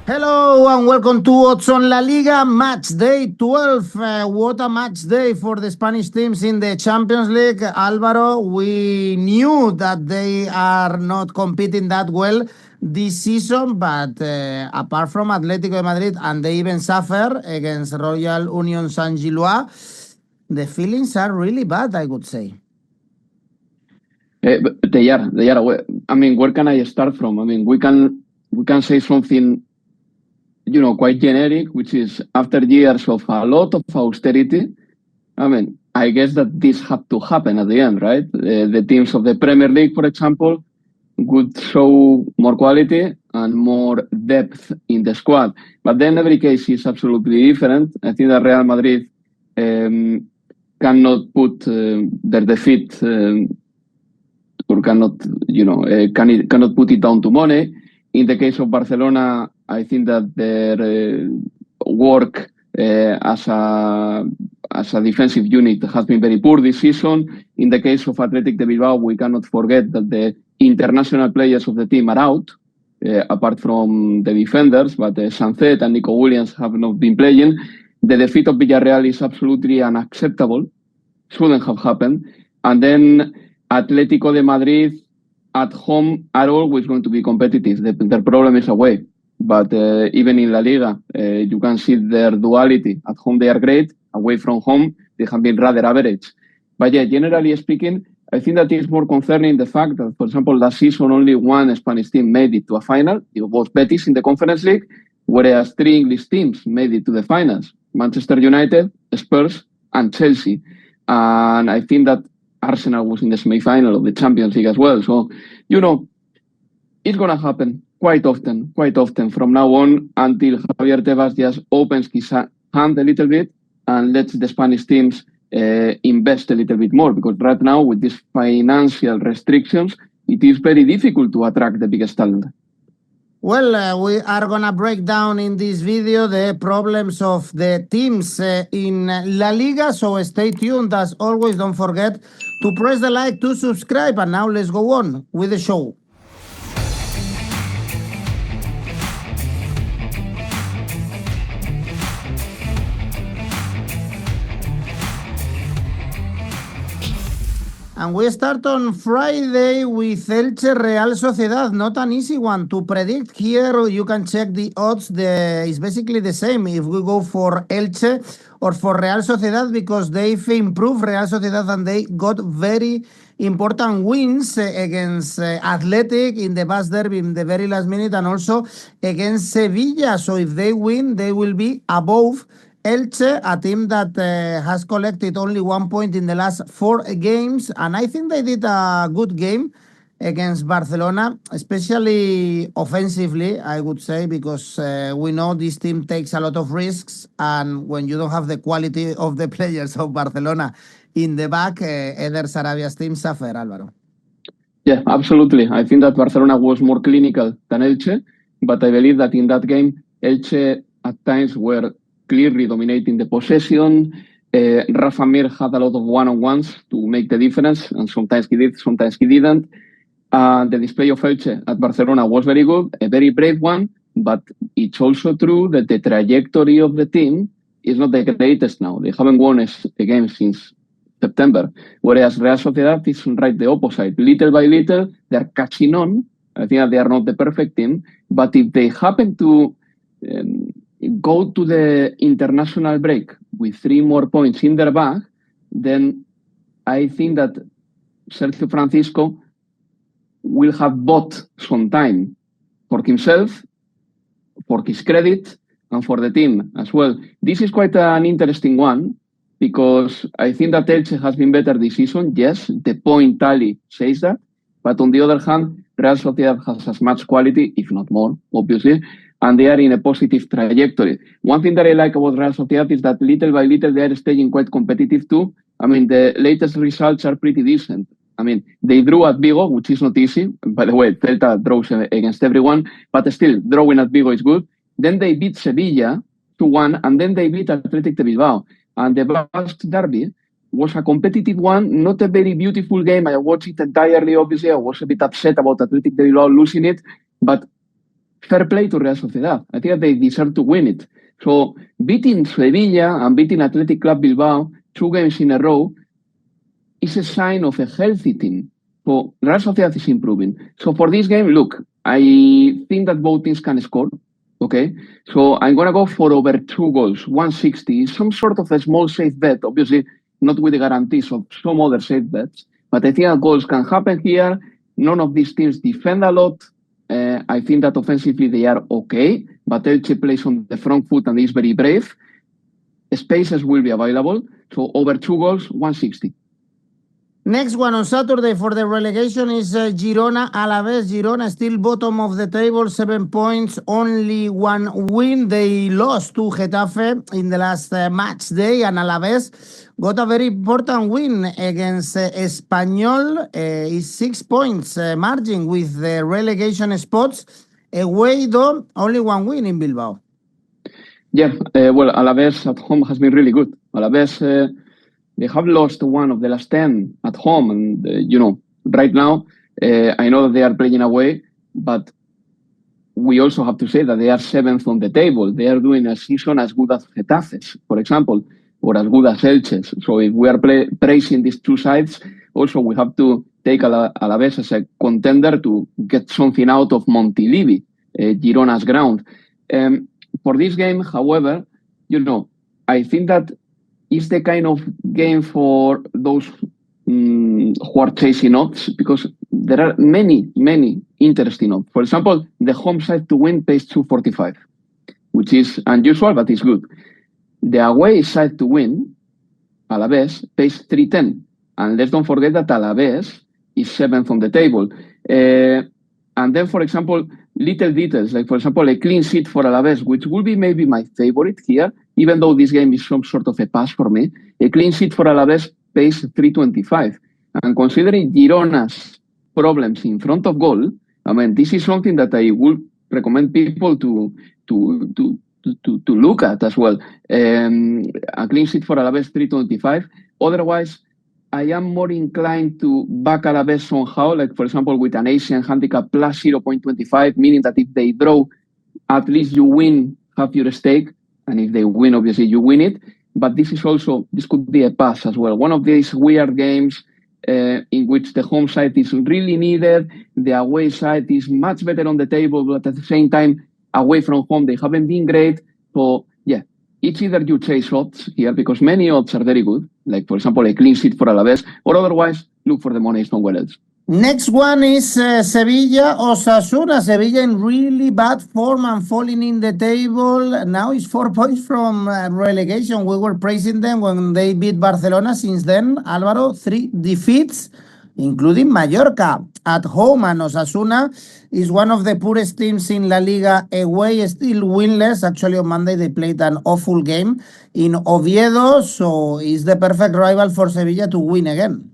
Hello and welcome to Odds on La Liga Match Day 12. What a match day for the Spanish teams in the Champions League. Alvaro, we knew that they are not competing that well this season, but apart from Atletico Madrid, and they even suffer against Royal Union Saint-Gilloise, the feelings are really bad, I would say. They are. I mean, where can I start from? I mean, we can say something, quite generic, which is after years of a lot of austerity. I mean, I guess that this had to happen at the end, right? The teams of the Premier League, for example, would show more quality and more depth in the squad. But then every case is absolutely different. I think that Real Madrid cannot put their defeat or cannot put it down to money. In the case of Barcelona, I think that their work as a defensive unit has been very poor this season. In the case of Athletic de Bilbao, we cannot forget that the international players of the team are out, apart from the defenders, but Sancet and Nico Williams have not been playing. The defeat of Villarreal is absolutely unacceptable. Shouldn't have happened. And then Atletico de Madrid at home are always going to be competitive. Their problem is away. But even in La Liga, you can see their duality. At home, they are great. Away from home, they have been rather average. But yeah, generally speaking, I think that it's more concerning the fact that, for example, last season, only one Spanish team made it to a final. It was Betis in the Conference League, whereas 3 English teams made it to the finals. Manchester United, Spurs, and Chelsea. And I think that Arsenal was in the semi-final of the Champions League as well. So, it's going to happen quite often from now on until Javier Tebas just opens his hand a little bit and lets the Spanish teams invest a little bit more. Because right now, with these financial restrictions, it is very difficult to attract the biggest talent. Well, we are going to break down in this video the problems of the teams in La Liga, so stay tuned. As always, don't forget to press the like, to subscribe, and now let's go on with the show. And we start on Friday with Elche Real Sociedad. Not an easy one to predict. Here you can check the odds. It's basically the same if we go for Elche or for Real Sociedad, because they've improved, Real Sociedad, and they got very important wins against Athletic in the Basque Derby in the very last minute, and also against Sevilla. So if they win, they will be above Elche, a team that has collected only 1 point in the last 4 games. And I think they did a good game against Barcelona, especially offensively, I would say, because we know this team takes a lot of risks. And when you don't have the quality of the players of Barcelona in the back, Eder Sarabia's team suffer, Alvaro. Yeah, absolutely. I think that Barcelona was more clinical than Elche, but I believe that in that game, Elche at times were clearly dominating the possession. Rafa Mir had a lot of one-on-ones to make the difference, and sometimes he did, sometimes he didn't. The display of Elche at Barcelona was very good, a very brave one, but it's also true that the trajectory of the team is not the greatest now. They haven't won a game since September, whereas Real Sociedad is right the opposite. Little by little, they're catching on. I think that they are not the perfect team, but if they happen to go to the international break with 3 more points in their bag, then I think that Sergio Francisco will have bought some time for himself, for his credit, and for the team as well. This is quite an interesting one, because I think that Elche has been better this season. Yes, the point tally says that. But on the other hand, Real Sociedad has as much quality, if not more, obviously, and they are in a positive trajectory. One thing that I like about Real Sociedad is that little by little they are staying quite competitive too. I mean, the latest results are pretty decent. I mean, they drew at Vigo, which is not easy. By the way, Celta draws against everyone, but still, drawing at Vigo is good. Then they beat Sevilla 2-1, and then they beat Athletic de Bilbao. And the Basque Derby was a competitive one, not a very beautiful game. I watched it entirely, obviously. I was a bit upset about Athletic de Bilbao losing it, but fair play to Real Sociedad. I think that they deserve to win it. So beating Sevilla and beating Athletic Club Bilbao 2 games in a row is a sign of a healthy team. So Real Sociedad is improving. So for this game, look, I think that both teams can score. Okay, so I'm gonna go for over 2 goals, 160, some sort of a small safe bet, obviously not with the guarantees of some other safe bets, but I think that goals can happen here. None of these teams defend a lot. I think that offensively they are okay, but Elche plays on the front foot and is very brave. Spaces will be available, so over 2 goals, 160. Next one on Saturday for the relegation is Girona Alaves. Girona still bottom of the table, 7 points, only 1 win. They lost to Getafe in the last match day, and Alaves got a very important win against Espanyol. Is 6 points margin with the relegation spots. Away though, only 1 win in Bilbao. Yeah, well, Alaves at home has been really good. Alaves... they have lost 1 of the last 10 at home. And, right now, I know that they are playing away, but we also have to say that they are 7th on the table. They are doing a season as good as Getafe's, for example, or as good as Elche's. So if we are praising these 2 sides, also we have to take Alaves as a contender to get something out of Montilivi, Girona's ground. For this game, however, I think that is the kind of game for those who are chasing odds, because there are many interesting odds. For example, the home side to win pays 245, which is unusual, but it's good. The away side to win, Alaves, pays 310. And let's don't forget that Alaves is 7th on the table. And then, for example, little details, like, for example, a clean sheet for Alaves, which will be maybe my favorite here, even though this game is some sort of a pass for me. A clean sheet for Alaves pays 325. And considering Girona's problems in front of goal, I mean, this is something that I would recommend people to look at as well. A clean sheet for Alaves, 325. Otherwise, I am more inclined to back Alaves somehow, like, for example, with an Asian handicap plus 0.25, meaning that if they draw, at least you win half your stake. And if they win, obviously, you win it. But this could be a pass as well. One of these weird games in which the home side is really needed, the away side is much better on the table, but at the same time, away from home, they haven't been great. So, yeah, it's either you chase odds here, because many odds are very good, like, for example, a clean sheet for Alaves, or otherwise, look for the money somewhere else. Next one is Sevilla Osasuna. Sevilla in really bad form and falling in the table. Now it's 4 points from relegation. We were praising them when they beat Barcelona. Since then, Alvaro, 3 defeats, including Mallorca at home. And Osasuna is one of the poorest teams in La Liga away, still winless. Actually, on Monday, they played an awful game in Oviedo. So it's the perfect rival for Sevilla to win again.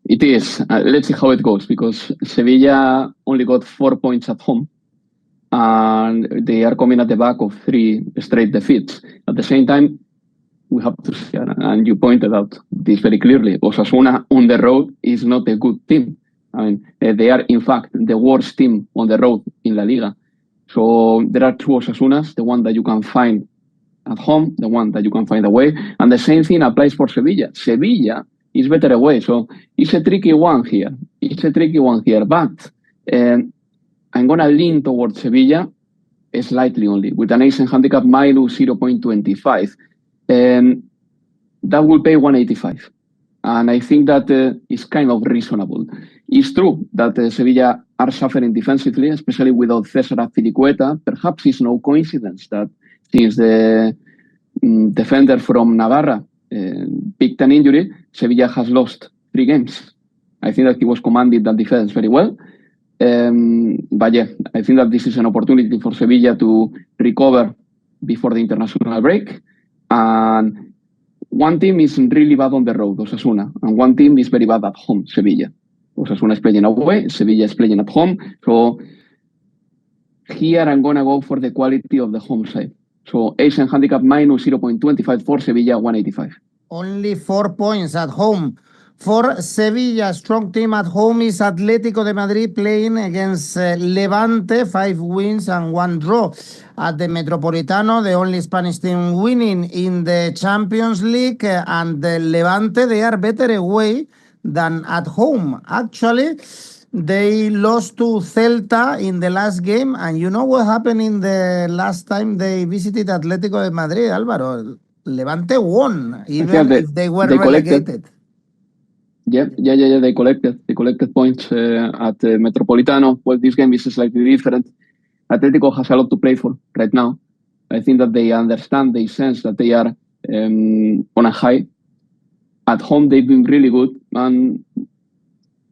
It is. Let's see how it goes, because Sevilla only got 4 points at home, and they are coming at the back of 3 straight defeats. At the same time, we have to see, and you pointed out this very clearly, Osasuna on the road is not a good team. I mean, they are, in fact, the worst team on the road in La Liga. So there are 2 Osasunas, the one that you can find at home, the one that you can find away, and the same thing applies for Sevilla. Sevilla is better away, so it's a tricky one here. But I'm going to lean towards Sevilla slightly only, with an Asian handicap minus 0.25. That will pay 185. And I think that is kind of reasonable. It's true that Sevilla are suffering defensively, especially without César Azpilicueta. Perhaps it's no coincidence that since the defender from Navarra picked an injury, Sevilla has lost 3 games. I think that he was commanding that defense very well. But yeah, I think that this is an opportunity for Sevilla to recover before the international break. And one team is really bad on the road, Osasuna, and one team is very bad at home, Sevilla. Osasuna is playing away, Sevilla is playing at home. So here I'm going to go for the quality of the home side. So Asian handicap minus 0.25 for Sevilla, 185. Only 4 points at home For Sevilla, strong team at home is Atletico de Madrid playing against Levante, 5 wins and 1 draw. At the Metropolitano, the only Spanish team winning in the Champions League, and the Levante, they are better away than at home. Actually, they lost to Celta in the last game, and you know what happened in the last time they visited Atletico de Madrid, Alvaro? Levante won, even if they were relegated. Yeah, they collected points at Metropolitano. Well, this game is slightly different. Atletico has a lot to play for right now. I think that they understand, they sense that they are on a high. At home, they've been really good, and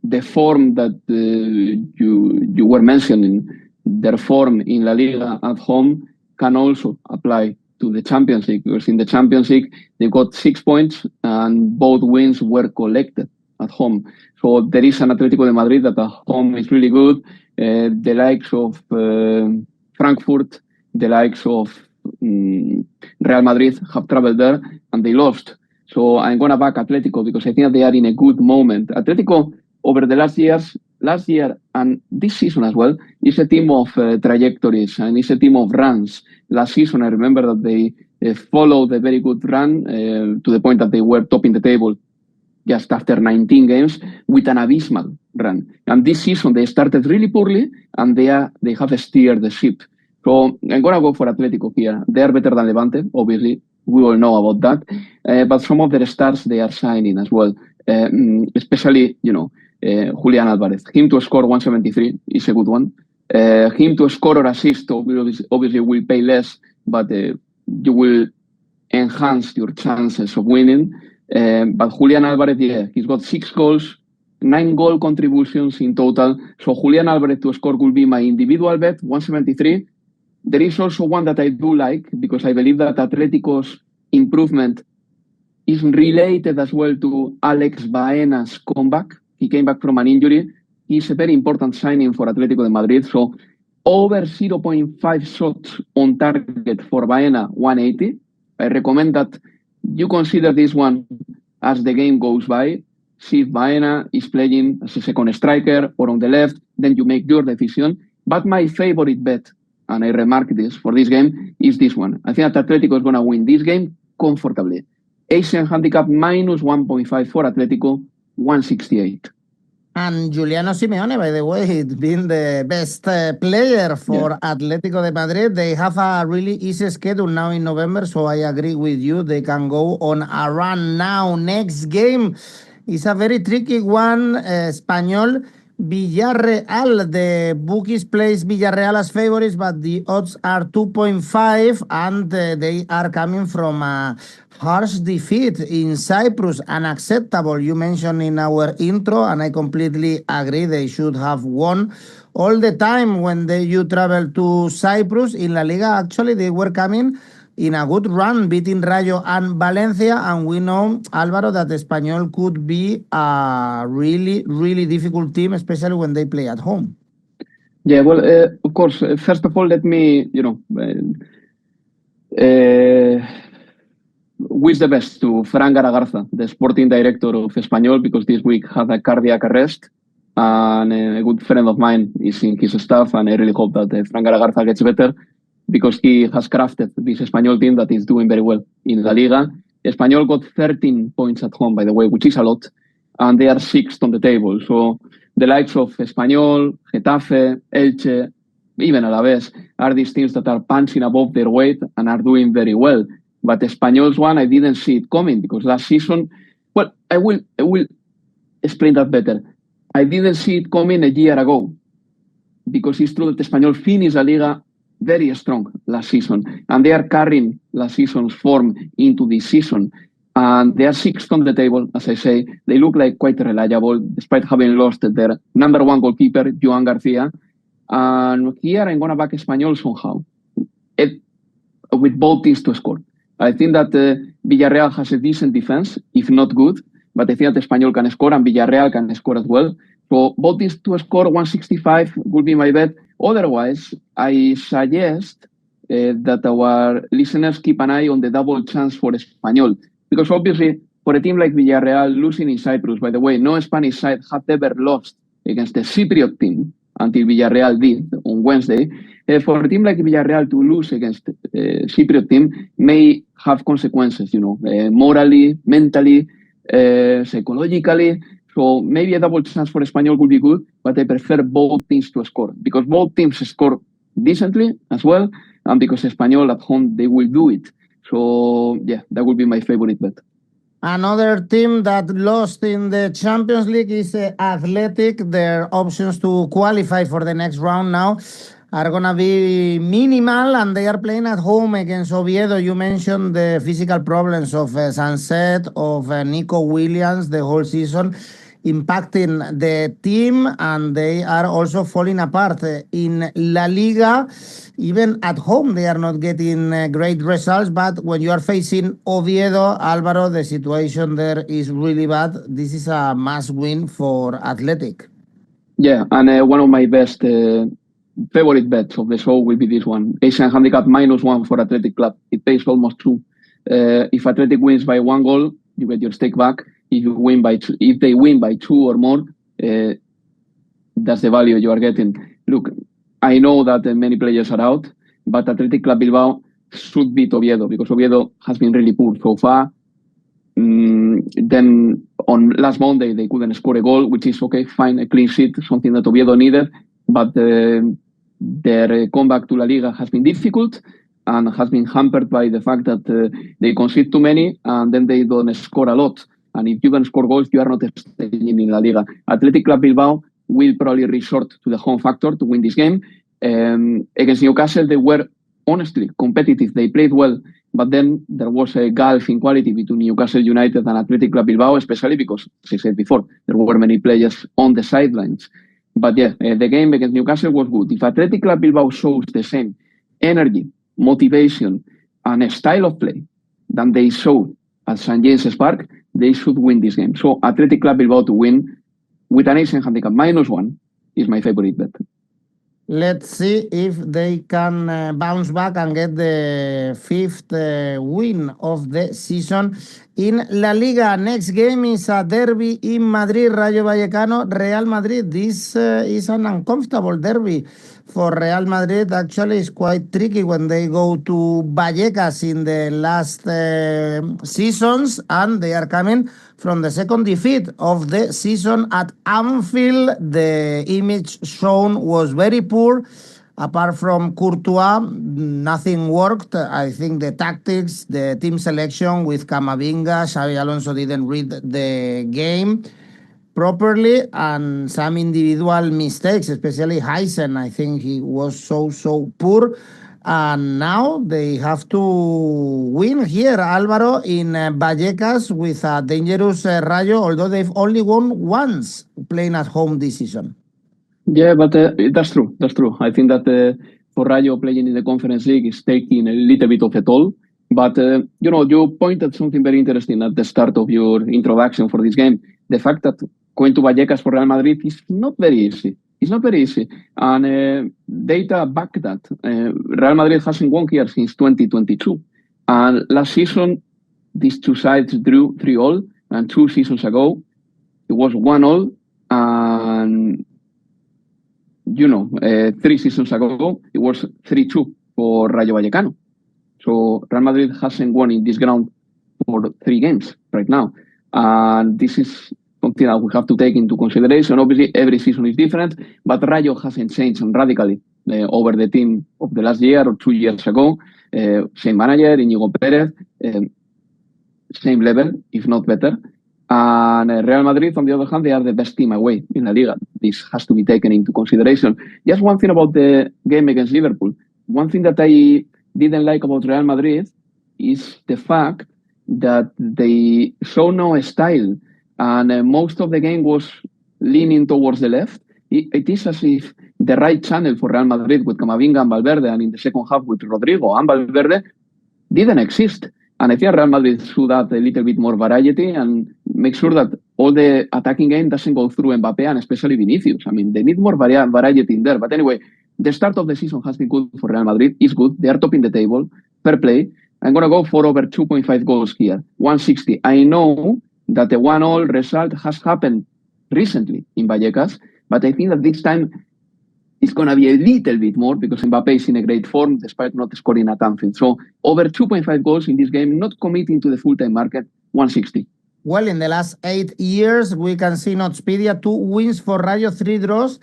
the form that you were mentioning, their form in La Liga at home, can also apply to the Champions League, because in the Champions League, they got 6 points and both wins were collected at home. So there is an Atletico de Madrid that at home is really good. The likes of Frankfurt, the likes of Real Madrid have traveled there and they lost. So I'm going to back Atletico because I think they are in a good moment. Atletico, over the last year and this season as well, is a team of trajectories and is a team of runs. Last season, I remember that they followed a very good run to the point that they were topping the table just after 19 games with an abysmal run. And this season, they started really poorly and they have steered the ship. So I'm going to go for Atletico here. They are better than Levante, obviously. We all know about that. But some of their stars, they are shining as well. Especially, Julián Álvarez. Him to score 173 is a good one. Him to score or assist, obviously will pay less, but you will enhance your chances of winning. But Julián Álvarez, yeah, he's got 6 goals, 9 goal contributions in total. So Julián Álvarez to score will be my individual bet, 173. There is also one that I do like because I believe that Atletico's improvement is related as well to Alex Baena's comeback. He came back from an injury. He's a very important signing for Atletico de Madrid. So over 0.5 shots on target for Baena, 180. I recommend that you consider this one as the game goes by. See if Baena is playing as a second striker or on the left, then you make your decision. But my favorite bet, and I remark this for this game, is this one. I think that Atletico is going to win this game comfortably. Asian handicap minus 1.5 for Atletico, 168. And Giuliano Simeone, by the way, he's been the best player for Atletico de Madrid. They have a really easy schedule now in November, so I agree with you. They can go on a run now. Next game is a very tricky one. Espanyol, Villarreal. The bookies place Villarreal as favorites, but the odds are 2.5, and they are coming from a harsh defeat in Cyprus, unacceptable. You mentioned in our intro, and I completely agree. They should have won all the time when you travel to Cyprus. In La Liga, actually, they were coming in a good run, beating Rayo and Valencia, and we know, Alvaro, that Espanyol could be a really, really difficult team, especially when they play at home. Yeah, well, of course, first of all, let me, wish the best to Fran Garagarza, the sporting director of Espanyol, because this week had a cardiac arrest. And a good friend of mine is in his staff, and I really hope that Fran Garagarza gets better because he has crafted this Espanyol team that is doing very well in La Liga. Espanyol got 13 points at home, by the way, which is a lot, and they are 6th on the table. So the likes of Espanyol, Getafe, Elche, even Alaves are these teams that are punching above their weight and are doing very well. But Espanyol's one, I didn't see it coming because last season, well, I will explain that better. I didn't see it coming a year ago because it's true that Espanyol finished La Liga very strong last season, and they are carrying last season's form into this season. And they are 6th on the table, as I say. They look like quite reliable, despite having lost their number 1 goalkeeper, Joan Garcia. And here I'm going to back Espanyol somehow, with both teams to score. I think that Villarreal has a decent defense, if not good, but I think that Espanyol can score and Villarreal can score as well. So both teams to score 165 would be my bet. Otherwise, I suggest that our listeners keep an eye on the double chance for Espanyol, because obviously for a team like Villarreal losing in Cyprus, by the way, no Spanish side had ever lost against the Cypriot team until Villarreal did on Wednesday. For a team like Villarreal to lose against a Cypriot team may have consequences, morally, mentally, psychologically. So maybe a double chance for Espanyol would be good, but I prefer both teams to score because both teams score decently as well, and because Espanyol at home, they will do it. So, yeah, that would be my favorite bet. Another team that lost in the Champions League is Athletic. Their options to qualify for the next round now are going to be minimal, and they are playing at home against Oviedo. You mentioned the physical problems of Sunset, of Nico Williams the whole season, impacting the team, and they are also falling apart. In La Liga, even at home, they are not getting great results, but when you are facing Oviedo, Alvaro, the situation there is really bad. This is a must win for Athletic. Yeah, and one of my best favorite bets of the show will be this one. Asian handicap -1 for Athletic Club. It pays almost 2. If Athletic wins by 1 goal, you get your stake back. If they win by 2 or more, that's the value you are getting. Look, I know that many players are out, but Athletic Club Bilbao should beat Oviedo because Oviedo has been really poor so far. Then on last Monday, they couldn't score a goal, which is okay, fine, a clean sheet, something that Oviedo needed. But their comeback to La Liga has been difficult and has been hampered by the fact that they concede too many and then they don't score a lot. And if you can score goals, you are not staying in La Liga. Athletic Club Bilbao will probably resort to the home factor to win this game. Against Newcastle, they were honestly competitive. They played well, but then there was a gulf in quality between Newcastle United and Athletic Club Bilbao, especially because, as I said before, there were many players on the sidelines. But yeah, the game against Newcastle was good. If Athletic Club Bilbao shows the same energy, motivation, and a style of play than they showed at St. James's Park, they should win this game. So Athletic Club Bilbao to win with an Asian handicap -1 is my favorite bet. Let's see if they can bounce back and get the 5th win of the season in La Liga. Next game is a derby in Madrid, Rayo Vallecano, Real Madrid. This is an uncomfortable derby for Real Madrid. Actually, it's quite tricky when they go to Vallecas in the last seasons, and they are coming from the second defeat of the season at Anfield. The image shown was very poor. Apart from 𝗀𝗏𝗏𝗀𝗏𝗏, nothing worked. I think the tactics, the team selection with 𝗀𝗏𝗏𝗀𝗏𝗏, Xabi Alonso didn't read the game properly, and some individual mistakes, especially Heisen. I think he was so poor. And now they have to win here, Alvaro, in Vallecas with a dangerous Rayo, although they've only won once playing at home this season. Yeah, but that's true. That's true. I think that for Rayo playing in the Conference League is taking a little bit of a toll. But, you pointed something very interesting at the start of your introduction for this game. The fact that going to Vallecas for Real Madrid is not very easy. It's not very easy. And data back that. Real Madrid hasn't won here since 2022. And last season, these two sides drew 3-3, and 2 seasons ago, it was 1-1. And, 3 seasons ago, it was 3-2 for Rayo Vallecano. So Real Madrid hasn't won in this ground for 3 games right now. And this is something that we have to take into consideration. Obviously, every season is different, but Rayo hasn't changed radically over the team of the last year or 2 years ago. Same manager, Íñigo Pérez, same level, if not better. And Real Madrid, on the other hand, they are the best team away in La Liga. This has to be taken into consideration. Just one thing about the game against Liverpool. One thing that I didn't like about Real Madrid is the fact that they show no style. And most of the game was leaning towards the left. It is as if the right channel for Real Madrid with Camavinga and Valverde, and in the second half with Rodrigo and Valverde, didn't exist. And I think Real Madrid should add a little bit more variety and make sure that all the attacking game doesn't go through Mbappe and especially Vinicius. I mean, they need more variety in there. But anyway, the start of the season has been good for Real Madrid. It's good. They are topping the table. Fair play. I'm going to go for over 2.5 goals here, 160. I know that the 1-1 result has happened recently in Vallecas, but I think that this time it's going to be a little bit more because Mbappé is in a great form despite not scoring at Anfield. So over 2.5 goals in this game, not committing to the full-time market, 160. Well, in the last 8 years, we can see in Oddspedia 2 wins for Rayo, 3 draws,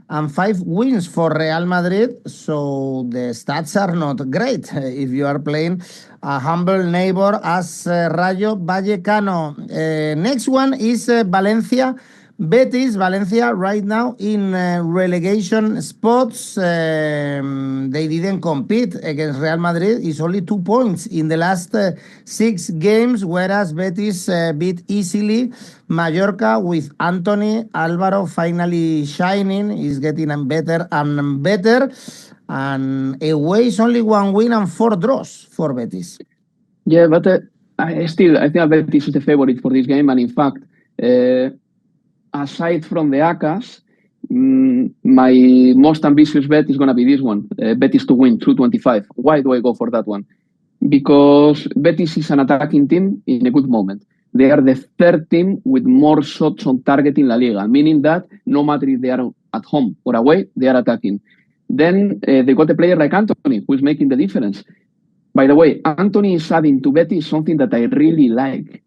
and 5 wins for Real Madrid. So the stats are not great if you are playing a humble neighbor as Rayo Vallecano. Next one is Valencia. Betis, Valencia right now in relegation spots. They didn't compete against Real Madrid. It's only 2 points in the last 6 games, whereas Betis beat easily Mallorca with Anthony. Alvaro finally shining. He's getting better and better. And away is only 1 win and 4 draws for Betis. Yeah, but I think Betis is the favorite for this game. And in fact, aside from the ACCAs, my most ambitious bet is going to be this one. Betis to win, 225. Why do I go for that one? Because Betis is an attacking team in a good moment. They are the 3rd team with more shots on target in La Liga, meaning that no matter if they are at home or away, they are attacking. Then they got a player like Anthony, who is making the difference. By the way, Anthony is adding to Betis something that I really like.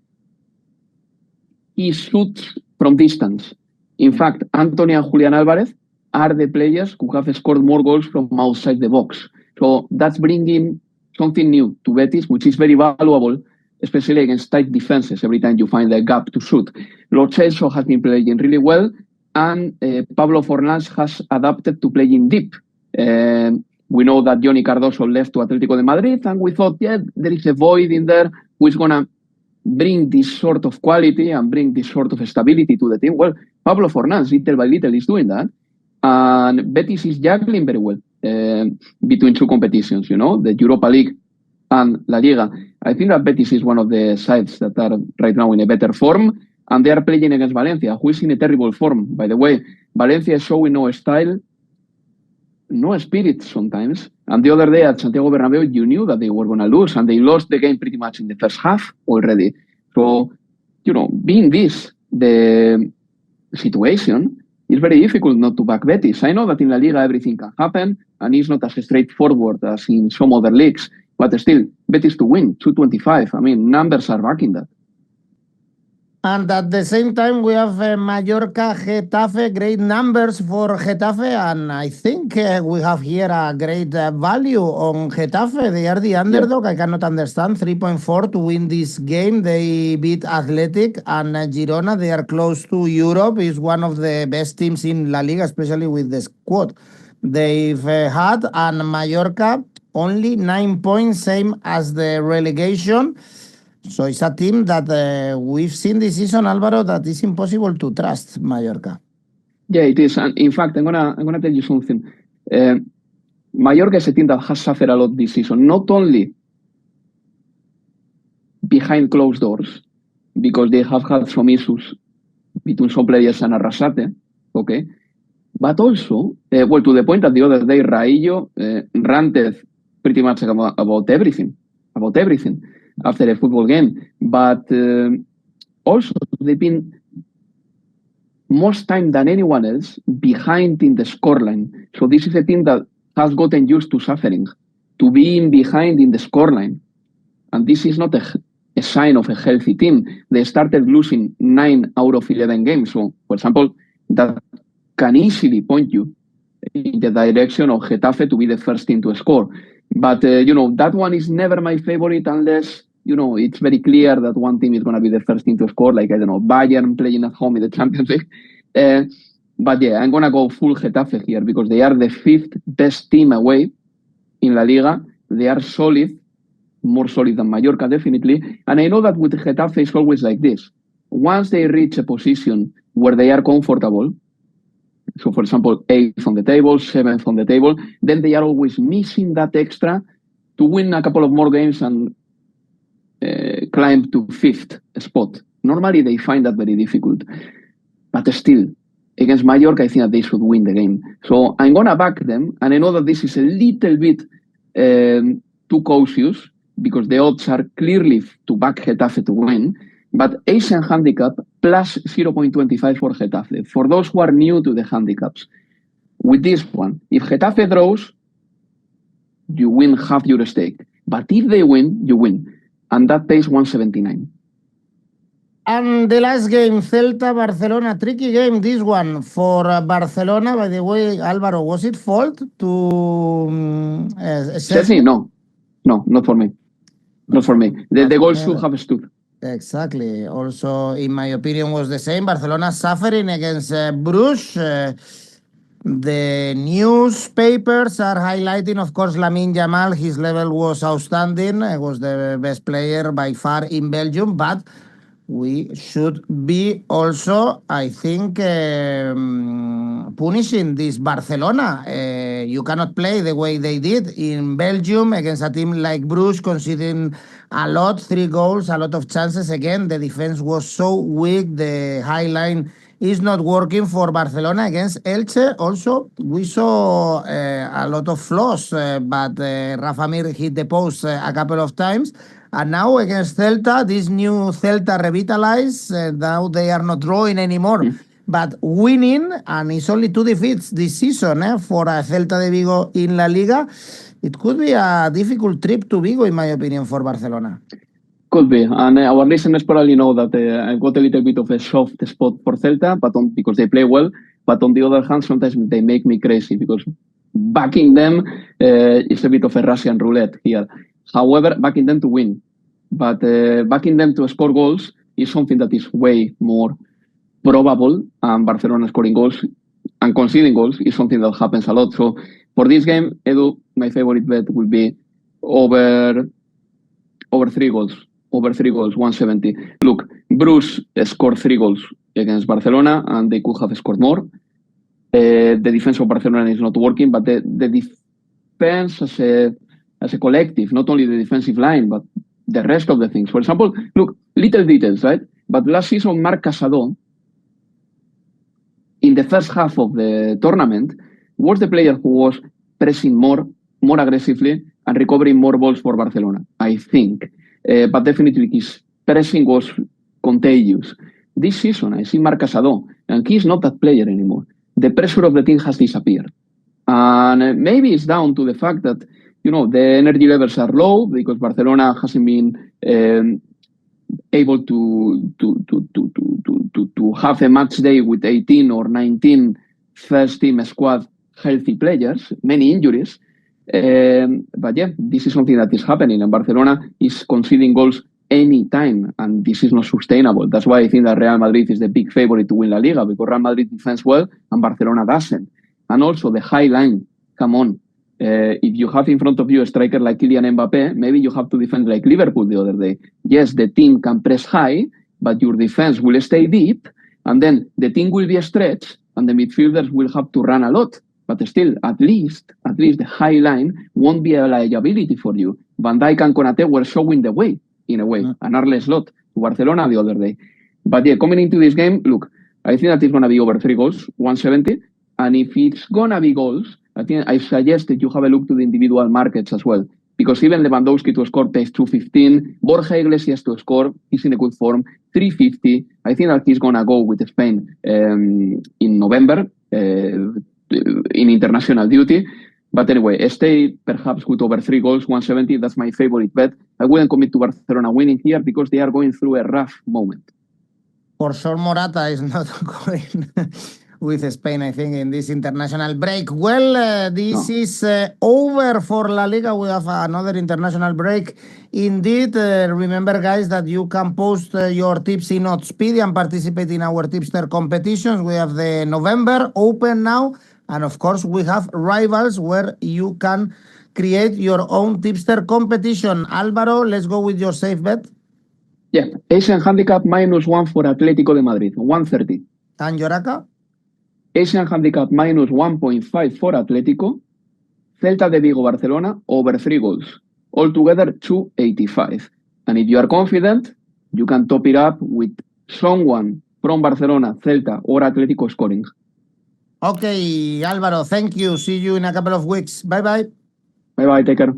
He shoots from distance. In fact, Anthony and Julian Alvarez are the players who have scored more goals from outside the box. So that's bringing something new to Betis, which is very valuable, especially against tight defenses, every time you find a gap to shoot. Lo Celso has been playing really well, and Pablo Fornals has adapted to playing deep. We know that Johnny Cardoso left to Atletico de Madrid, and we thought, yeah, there is a void in there who is going to bring this sort of quality and bring this sort of stability to the team. Well, Pablo Fornals, little by little, is doing that. And Betis is juggling very well between 2 competitions, the Europa League and La Liga. I think that Betis is one of the sides that are right now in a better form, and they are playing against Valencia, who is in a terrible form. By the way, Valencia is showing no style, no spirit sometimes. And the other day at Santiago Bernabeu, you knew that they were going to lose, and they lost the game pretty much in the first half already. So, being this the situation, it's very difficult not to back Betis. I know that in La Liga everything can happen, and it's not as straightforward as in some other leagues, but still, Betis to win, 225. I mean, numbers are backing that. And at the same time, we have Mallorca, Getafe, great numbers for Getafe. And I think we have here a great value on Getafe. They are the underdog. I cannot understand. 3.4 to win this game. They beat Athletic and Girona. They are close to Europe. Is one of the best teams in La Liga, especially with the squad they've had. And Mallorca, only 9 points, same as the relegation. So it's a team that we've seen this season, Alvaro, that is impossible to trust, Mallorca. Yeah, it is. And in fact, I'm gonna tell you something. Mallorca is a team that has suffered a lot this season, not only behind closed doors, because they have had some issues between some players and Arrasate, okay, but also, to the point that the other day, Raillo ranted pretty much about everything. After a football game, but also they've been most time than anyone else behind in the scoreline. So this is a team that has gotten used to suffering, to being behind in the scoreline, and this is not a sign of a healthy team. They started losing 9 out of 11 games. So, for example, that can easily point you in the direction of Getafe to be the first team to score. But, that one is never my favorite unless, it's very clear that one team is going to be the first team to score, like, I don't know, Bayern playing at home in the Champions League. But yeah, I'm going to go full Getafe here because they are the 5th best team away in La Liga. They are solid, more solid than Mallorca, definitely. And I know that with Getafe, it's always like this. Once they reach a position where they are comfortable, so, for example, 8th on the table, 7th on the table, then they are always missing that extra to win a couple of more games and climb to 5th spot. Normally, they find that very difficult. But still, against Mallorca, I think that they should win the game. So I'm going to back them, and I know that this is a little bit too cautious, because the odds are clearly to back Getafe to win, but Asian handicap plus 0.25 for Getafe. For those who are new to the handicaps, with this one, if Getafe draws, you win half your stake. But if they win, you win. And that pays 179. And the last game, Celta-Barcelona, tricky game, this one. For Barcelona, by the way, Alvaro, was it fault to Chelsea? No, not for me. Not for me. The goals should have stood. Exactly. Also, in my opinion, was the same. Barcelona suffering against Bruges. The newspapers are highlighting, of course, Lamine Yamal. His level was outstanding. He was the best player by far in Belgium, but we should be also, I think, punishing this Barcelona. You cannot play the way they did in Belgium against a team like Bruges, conceding a lot, 3 goals, a lot of chances. Again, the defense was so weak. The high line is not working for Barcelona against Elche. Also, we saw a lot of flaws, but Rafa Mir hit the post a couple of times. And now against Celta, this new Celta revitalized. Now they are not drawing anymore, but winning, and it's only 2 defeats this season for Celta de Vigo in La Liga. It could be a difficult trip to Vigo, in my opinion, for Barcelona. Could be, and our listeners probably know that I've got a little bit of a soft spot for Celta, but because they play well. But on the other hand, sometimes they make me crazy because backing them is a bit of a Russian roulette here. However, backing them to win, but backing them to score goals is something that is way more probable. And Barcelona scoring goals and conceding goals is something that happens a lot. So for this game, Edu, my favorite bet will be over 3 goals. Over 3 goals, 170. Look, Bruges scored 3 goals against Barcelona, and they could have scored more. The defense of Barcelona is not working, but the defense as a collective, not only the defensive line, but the rest of the things. For example, look, little details, right? But last season, Marc Casado, in the first half of the tournament, was the player who was pressing more aggressively and recovering more balls for Barcelona, I think. But definitely his pressing was contagious. This season, I see Marc Casado, and he's not that player anymore. The pressure of the team has disappeared. And maybe it's down to the fact that, the energy levels are low because Barcelona hasn't been able to have a match day with 18 or 19 first team squad healthy players, many injuries. But yeah, this is something that is happening, and Barcelona is conceding goals anytime, and this is not sustainable. That's why I think that Real Madrid is the big favorite to win La Liga, because Real Madrid defends well and Barcelona doesn't. And also the high line, come on. If you have in front of you a striker like Kylian Mbappé, maybe you have to defend like Liverpool the other day. Yes, the team can press high, but your defense will stay deep, and then the team will be stretched, and the midfielders will have to run a lot. But still, at least the high line won't be a liability for you. Van Dijk and Konate were showing the way, in a way, an Arles lot to Barcelona the other day. But yeah, coming into this game, look, I think that it's going to be over 3 goals, 170. And if it's going to be goals, I think I suggest that you have a look to the individual markets as well. Because even Lewandowski to score pays 215, Borja Iglesias to score, he's in a good form, 350. I think that he's going to go with Spain in November, in international duty. But anyway, stay perhaps with over 3 goals, 170. That's my favorite bet. I wouldn't commit to Barcelona winning here because they are going through a rough moment. For sure, Morata is not going with Spain, I think, in this international break. Well, this is over for La Liga. We have another international break. Indeed, remember, guys, that you can post your tips in Oddspedia and participate in our tipster competitions. We have the November Open now. And of course, we have Rivals where you can create your own tipster competition. Alvaro, let's go with your safe bet. Yeah, Asian handicap -1 for Atletico de Madrid, 130. And Yoraka? Asian handicap -1.5 for Atletico. Celta de Vigo, Barcelona, over 3 goals. Altogether, 285. And if you are confident, you can top it up with someone from Barcelona, Celta, or Atletico scoring. Okay, Alvaro, thank you. See you in a couple of weeks. Bye-bye. Bye-bye, take care.